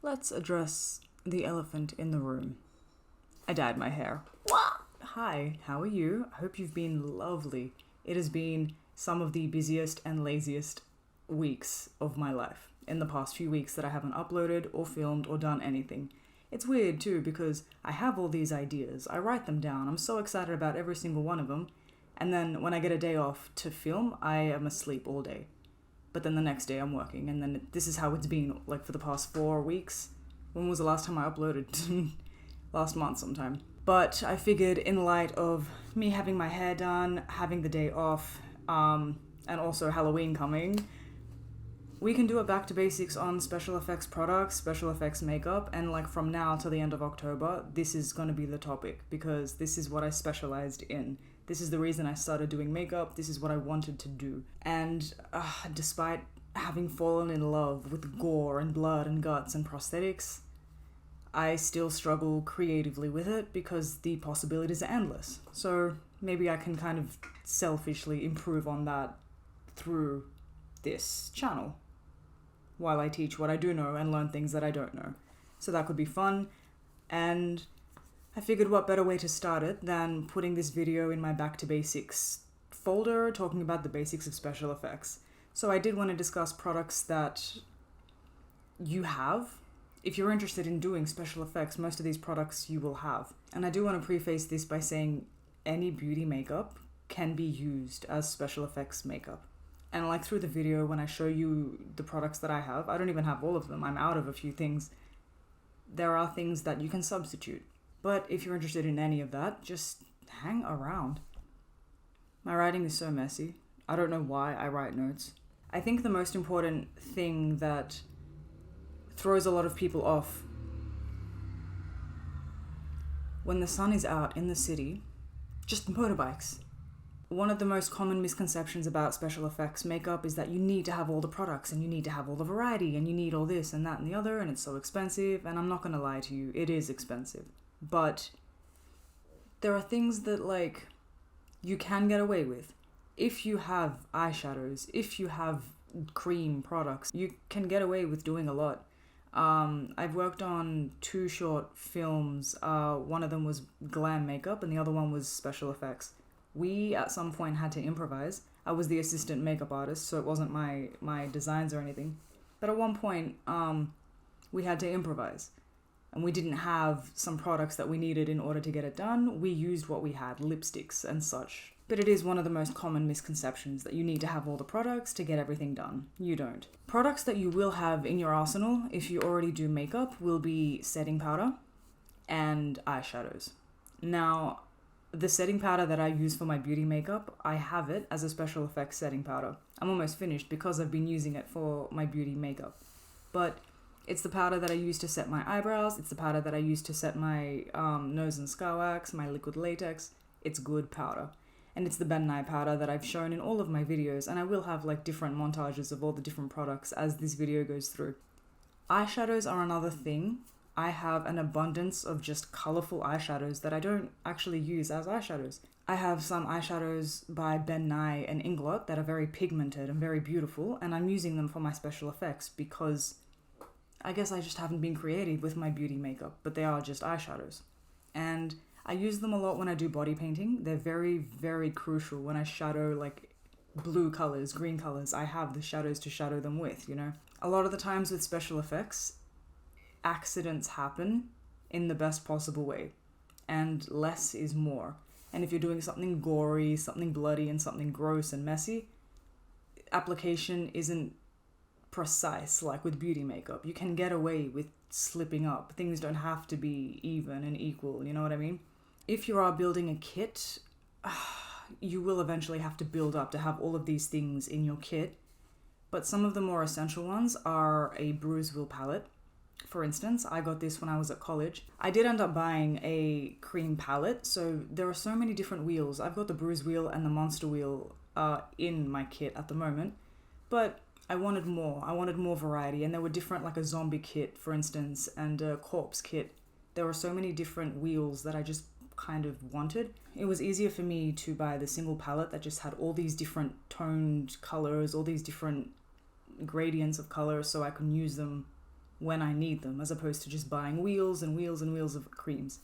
Let's address the elephant in the room. I dyed my hair. Hi, how are you? I hope you've been lovely. It has been some of the busiest and laziest weeks of my life. In the past few weeks that I haven't uploaded or filmed or done anything. It's weird too because I have all these ideas. I write them down. I'm so excited about every single one of them. And then when I get a day off to film, I am asleep all day. But then the next day I'm working, and then this is how it's been like for the past 4 weeks. When was the last time I uploaded? Last month sometime. But I figured in light of me having my hair done, having the day off, and also Halloween coming, we can do a back to basics on special effects products, special effects makeup, and like from now till the end of October, this is going to be the topic because this is what I specialized in. This is the reason I started doing makeup. This is what I wanted to do. And despite having fallen in love with gore and blood and guts and prosthetics, I still struggle creatively with it because the possibilities are endless. So maybe I can kind of selfishly improve on that through this channel while I teach what I do know and learn things that I don't know. So that could be fun. And I figured what better way to start it than putting this video in my back to basics folder talking about the basics of special effects. So I did want to discuss products that you have. If you're interested in doing special effects, most of these products you will have. And I do want to preface this by saying any beauty makeup can be used as special effects makeup. And like through the video, when I show you the products that I have, I don't even have all of them. I'm out of a few things. There are things that you can substitute. But if you're interested in any of that, just hang around. My writing is so messy. I don't know why I write notes. I think the most important thing that throws a lot of people off when the sun is out in the city, just motorbikes. One of the most common misconceptions about special effects makeup is that you need to have all the products and you need to have all the variety and you need all this and that and the other and it's so expensive, and I'm not going to lie to you, it is expensive. But there are things that like you can get away with. If you have eyeshadows, if you have cream products, you can get away with doing a lot. I've worked on 2 short films. One of them was glam makeup and the other one was special effects. We at some point had to improvise. I was the assistant makeup artist, so it wasn't my designs or anything. But at one point, we had to improvise. And we didn't have some products that we needed in order to get it done. We used what we had, lipsticks and such. But it is one of the most common misconceptions that you need to have all the products to get everything done. You don't. Products that you will have in your arsenal, if you already do makeup, will be setting powder and eyeshadows. Now, the setting powder that I use for my beauty makeup, I have it as a special effects setting powder. I'm almost finished because I've been using it for my beauty makeup. But it's the powder that I use to set my eyebrows. It's the powder that I use to set my nose and scar wax, my liquid latex. It's good powder. And it's the Ben Nye powder that I've shown in all of my videos. And I will have like different montages of all the different products as this video goes through. Eyeshadows are another thing. I have an abundance of just colorful eyeshadows that I don't actually use as eyeshadows. I have some eyeshadows by Ben Nye and Inglot that are very pigmented and very beautiful. And I'm using them for my special effects because I guess I just haven't been creative with my beauty makeup, but they are just eyeshadows. And I use them a lot when I do body painting. They're very, very crucial when I shadow like blue colors, green colors. I have the shadows to shadow them with, you know. A lot of the times with special effects, accidents happen in the best possible way. And less is more. And if you're doing something gory, something bloody, and something gross and messy, application isn't precise like with beauty makeup. You can get away with slipping up. Things don't have to be even and equal, you know what I mean? If you are building a kit, you will eventually have to build up to have all of these things in your kit. But some of the more essential ones are a bruise wheel palette. For instance, I got this when I was at college. I did end up buying a cream palette, so there are so many different wheels. I've got the bruise wheel and the monster wheel in my kit at the moment. But I wanted more. I wanted more variety, and there were different, like a zombie kit, for instance, and a corpse kit. There were so many different wheels that I just kind of wanted. It was easier for me to buy the single palette that just had all these different toned colors, all these different gradients of color, so I can use them when I need them, as opposed to just buying wheels and wheels and wheels of creams.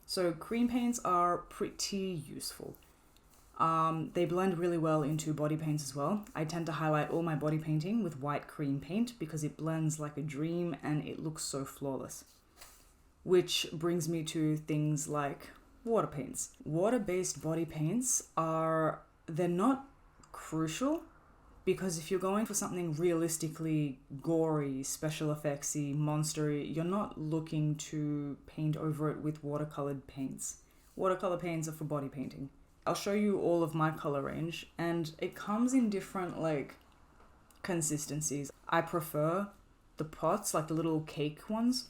So cream paints are pretty useful. They blend really well into body paints as well. I tend to highlight all my body painting with white cream paint because it blends like a dream and it looks so flawless. Which brings me to things like water paints. Water-based body paints they're not crucial, because if you're going for something realistically gory, special effectsy, monstery, you're not looking to paint over it with watercolored paints. Watercolor paints are for body painting. I'll show you all of my color range, and it comes in different consistencies. I prefer the pots, like the little cake ones.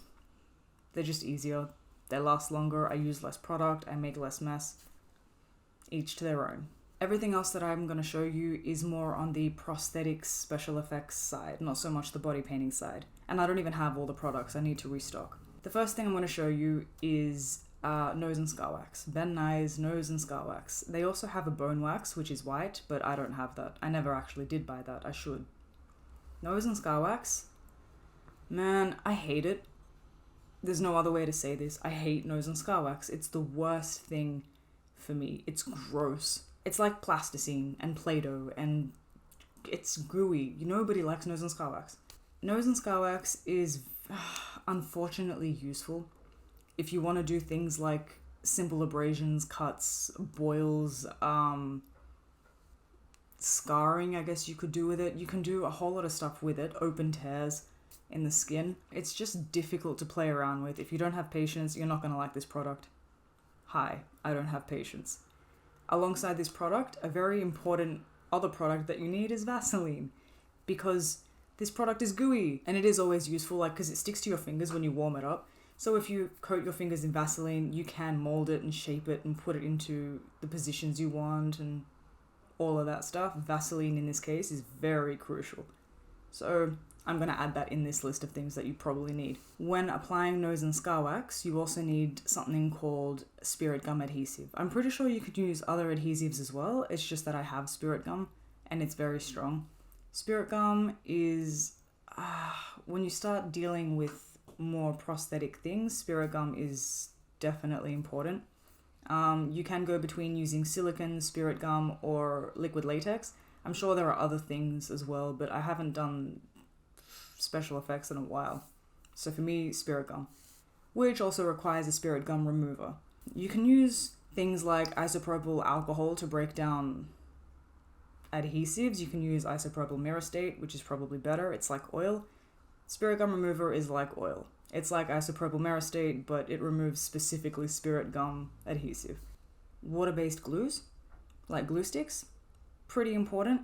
They're just easier. They last longer. I use less product. I make less mess. Each to their own. Everything else that I'm going to show you is more on the prosthetics, special effects side, not so much the body painting side. And I don't even have all the products. I need to restock. The first thing I'm going to show you is nose and scar wax. Ben Nye's nose and scar wax. They also have a bone wax, which is white, but I don't have that. I never actually did buy that. I should. Nose and scar wax. Man, I hate it. There's no other way to say this. I hate nose and scar wax. It's the worst thing for me. It's gross. It's like plasticine and Play-Doh, and it's gooey. Nobody likes nose and scar wax. Nose and scar wax is unfortunately useful if you want to do things like simple abrasions, cuts, boils, scarring, I guess you could do with it. You can do a whole lot of stuff with it. Open tears in the skin. It's just difficult to play around with. If you don't have patience, you're not going to like this product. Hi, I don't have patience. Alongside this product, a very important other product that you need is Vaseline, because this product is gooey, and it is always useful, because it sticks to your fingers when you warm it up. So if you coat your fingers in Vaseline, you can mold it and shape it and put it into the positions you want and all of that stuff. Vaseline in this case is very crucial. So I'm going to add that in this list of things that you probably need. When applying nose and scar wax, you also need something called spirit gum adhesive. I'm pretty sure you could use other adhesives as well. It's just that I have spirit gum and it's very strong. Spirit gum is, when you start dealing with more prosthetic things, spirit gum is definitely important. You can go between using silicone, spirit gum, or liquid latex. I'm sure there are other things as well, but I haven't done special effects in a while. So for me, spirit gum, which also requires a spirit gum remover. You can use things like isopropyl alcohol to break down adhesives. You can use isopropyl myrostate, which is probably better. It's like oil. Spirit gum remover is like oil. It's like isopropyl myrostate, but it removes specifically spirit gum adhesive. Water-based glues, like glue sticks, pretty important.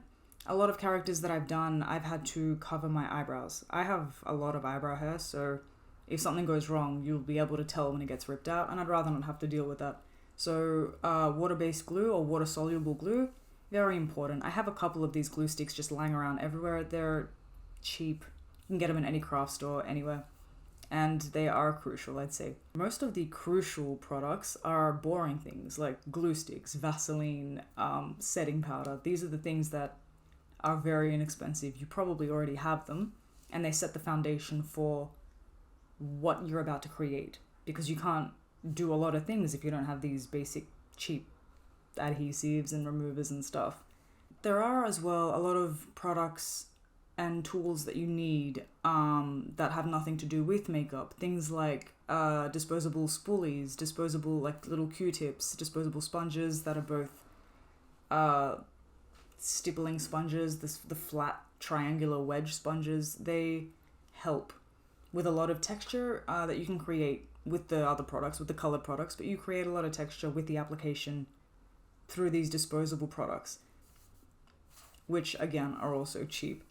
A lot of characters that I've done, I've had to cover my eyebrows. I have a lot of eyebrow hair, so if something goes wrong, you'll be able to tell when it gets ripped out, and I'd rather not have to deal with that. So water-based glue or water-soluble glue, very important. I have a couple of these glue sticks just lying around everywhere. They're cheap. You can get them in any craft store, anywhere. And they are crucial, I'd say. Most of the crucial products are boring things like glue sticks, Vaseline, setting powder. These are the things that are very inexpensive. You probably already have them, and they set the foundation for what you're about to create, because you can't do a lot of things if you don't have these basic cheap adhesives and removers and stuff. There are as well a lot of products and tools that you need that have nothing to do with makeup. Things like disposable spoolies, disposable little Q-tips, disposable sponges that are both stippling sponges, the flat triangular wedge sponges. They help with a lot of texture that you can create with the other products, with the colored products, but you create a lot of texture with the application through these disposable products, which again are also cheap.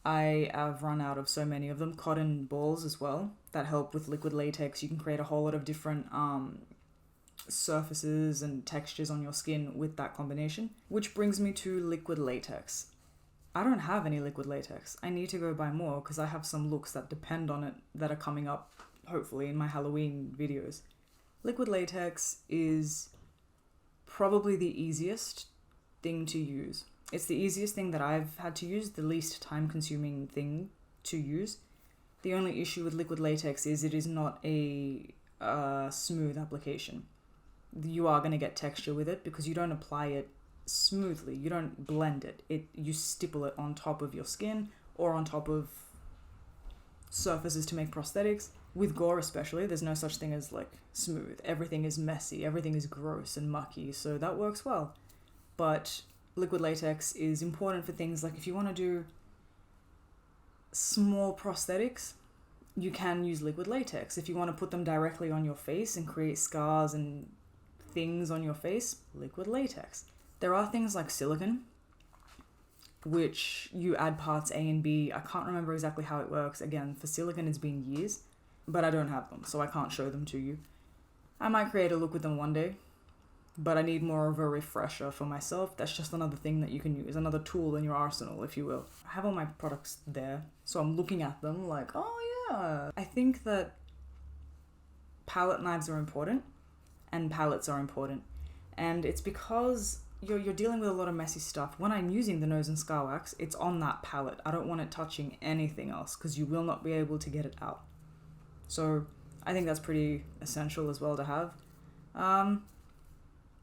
I have run out of so many of them. Cotton balls as well that help with liquid latex. You can create a whole lot of different surfaces and textures on your skin with that combination. Which brings me to liquid latex. I don't have any liquid latex. I need to go buy more because I have some looks that depend on it that are coming up, hopefully, in my Halloween videos. Liquid latex is probably the easiest thing to use. It's the easiest thing that I've had to use, the least time-consuming thing to use. The only issue with liquid latex is it is not a smooth application. You are going to get texture with it because you don't apply it smoothly. You don't blend it. You stipple it on top of your skin or on top of surfaces to make prosthetics. With gore especially, there's no such thing as like smooth. Everything is messy. Everything is gross and mucky. So that works well. But liquid latex is important for things like if you want to do small prosthetics, you can use liquid latex. If you want to put them directly on your face and create scars and things on your face, liquid latex. There are things like silicone, which you add parts A and B. I can't remember exactly how it works. Again, for silicone it's been years, but I don't have them, so I can't show them to you. I might create a look with them one day, but I need more of a refresher for myself. That's just another thing that you can use, another tool in your arsenal, if you will. I have all my products there, so I'm looking at them like, oh yeah. I think that palette knives are important, and palettes are important. And it's because you're dealing with a lot of messy stuff. When I'm using the nose and scar wax, it's on that palette. I don't want it touching anything else because you will not be able to get it out. So I think that's pretty essential as well to have.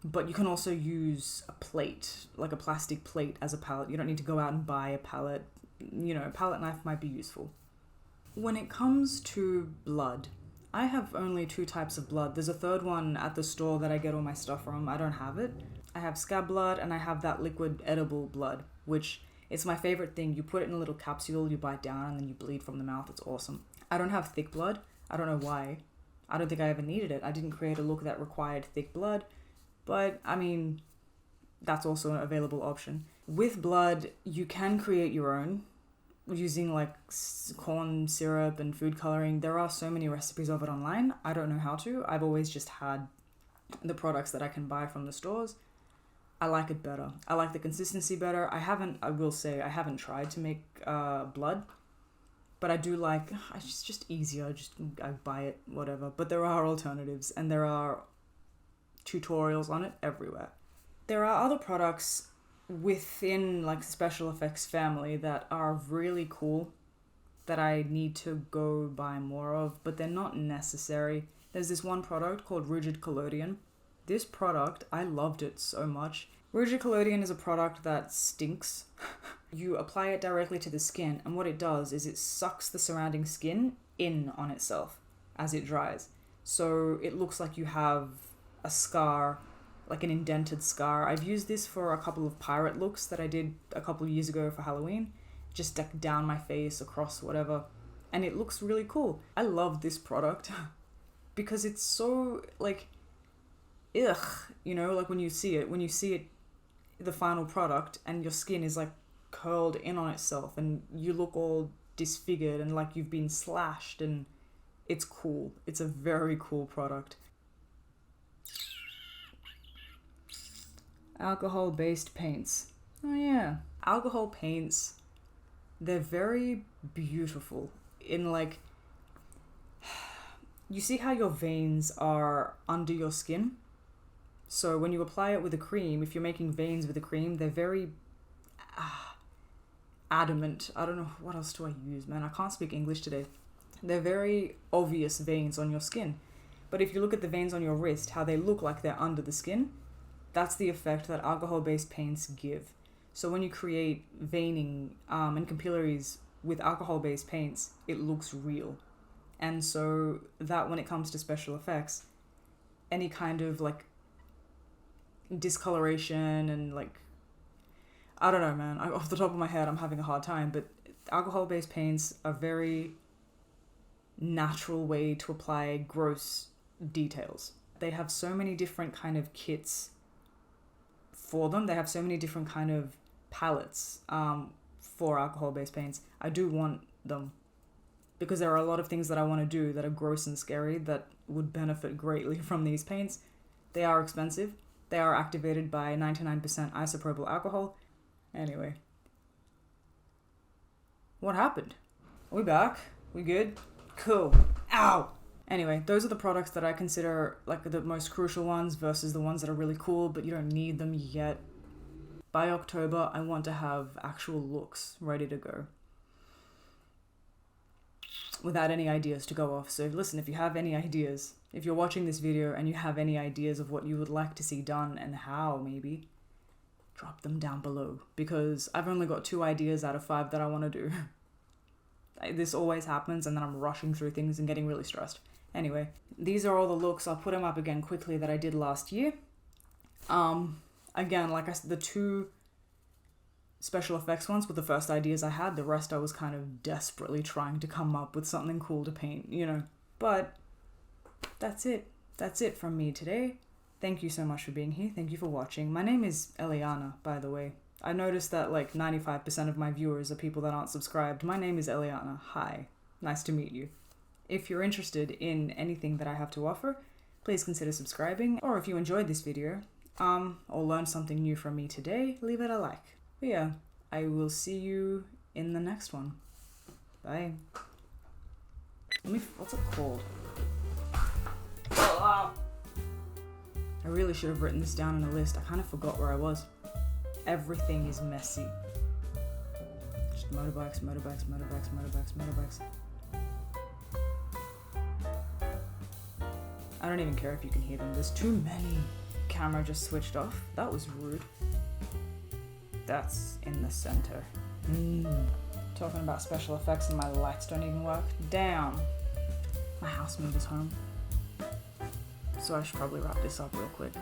But you can also use a plate, like a plastic plate as a palette. You don't need to go out and buy a palette. You know, a palette knife might be useful. When it comes to blood, I have only 2 types of blood. There's a third one at the store that I get all my stuff from. I don't have it. I have scab blood and I have that liquid edible blood, which it's my favorite thing. You put it in a little capsule, you bite down, and then you bleed from the mouth. It's awesome. I don't have thick blood. I don't know why. I don't think I ever needed it. I didn't create a look that required thick blood, but I mean, that's also an available option. With blood, you can create your own using like corn syrup and food coloring. There are so many recipes of it online. I don't know how to. I've always just had the products that I can buy from the stores. I like it better. I like the consistency better. I will say I haven't tried to make blood, but I do like, it's just easier. I buy it, whatever. But there are alternatives and there are tutorials on it everywhere. There are other products within like special effects family that are really cool that I need to go buy more of, but they're not necessary. There's this one product called Rigid Collodion. This product, I loved it so much. Rigid Collodion is a product that stinks. You apply it directly to the skin, and what it does is it sucks the surrounding skin in on itself as it dries. So it looks like you have a scar, like an indented scar. I've used this for a couple of pirate looks that I did a couple of years ago for Halloween. Just like down my face, across, whatever. And it looks really cool. I love this product because it's so like, ugh, you know, like when you see it, the final product, and your skin is like curled in on itself and you look all disfigured and like you've been slashed, and it's cool. It's a very cool product. Alcohol-based paints. Oh yeah. Alcohol paints, they're very beautiful in like, you see how your veins are under your skin? So when you apply it with a cream, if you're making veins with a cream, they're very adamant. I don't know, what else do I use, man? I can't speak English today. They're very obvious veins on your skin. But if you look at the veins on your wrist, how they look like they're under the skin, that's the effect that alcohol-based paints give. So when you create veining and capillaries with alcohol-based paints, it looks real. And so that when it comes to special effects, any kind of like discoloration and like, I don't know, man. Off the top of my head, I'm having a hard time, but alcohol-based paints are a very natural way to apply gross details. They have so many different kind of kits for them. They have so many different kind of palettes for alcohol-based paints. I do want them because there are a lot of things that I want to do that are gross and scary that would benefit greatly from these paints. They are expensive. They are activated by 99% isopropyl alcohol. Anyway. What happened? Are we back? We good? Cool. Ow! Anyway, those are the products that I consider like the most crucial ones versus the ones that are really cool, but you don't need them yet. By October, I want to have actual looks ready to go. without any ideas to go off. So listen, if you have any ideas, if you're watching this video and you have any ideas of what you would like to see done and how, maybe, drop them down below, because I've only got 2 ideas out of 5 that I want to do. This always happens, and then I'm rushing through things and getting really stressed. Anyway, these are all the looks. I'll put them up again quickly that I did last year. Again, like I said, the 2 special effects ones were the first ideas I had. The rest I was kind of desperately trying to come up with something cool to paint, you know. But that's it. That's it from me today. Thank you so much for being here. Thank you for watching. My name is Eleanna, by the way. I noticed that like 95% of my viewers are people that aren't subscribed. My name is Eleanna. Hi. Nice to meet you. If you're interested in anything that I have to offer, please consider subscribing. Or if you enjoyed this video, or learned something new from me today, leave it a like. But yeah, I will see you in the next one. Bye. What's it called? I really should have written this down in a list. I kind of forgot where I was. Everything is messy. Just motorbikes, motorbikes, motorbikes, motorbikes, motorbikes. I don't even care if you can hear them. There's too many. Camera just switched off. That was rude. That's in the center. Talking about special effects and my lights don't even work. Damn. My housemate is home. So I should probably wrap this up real quick.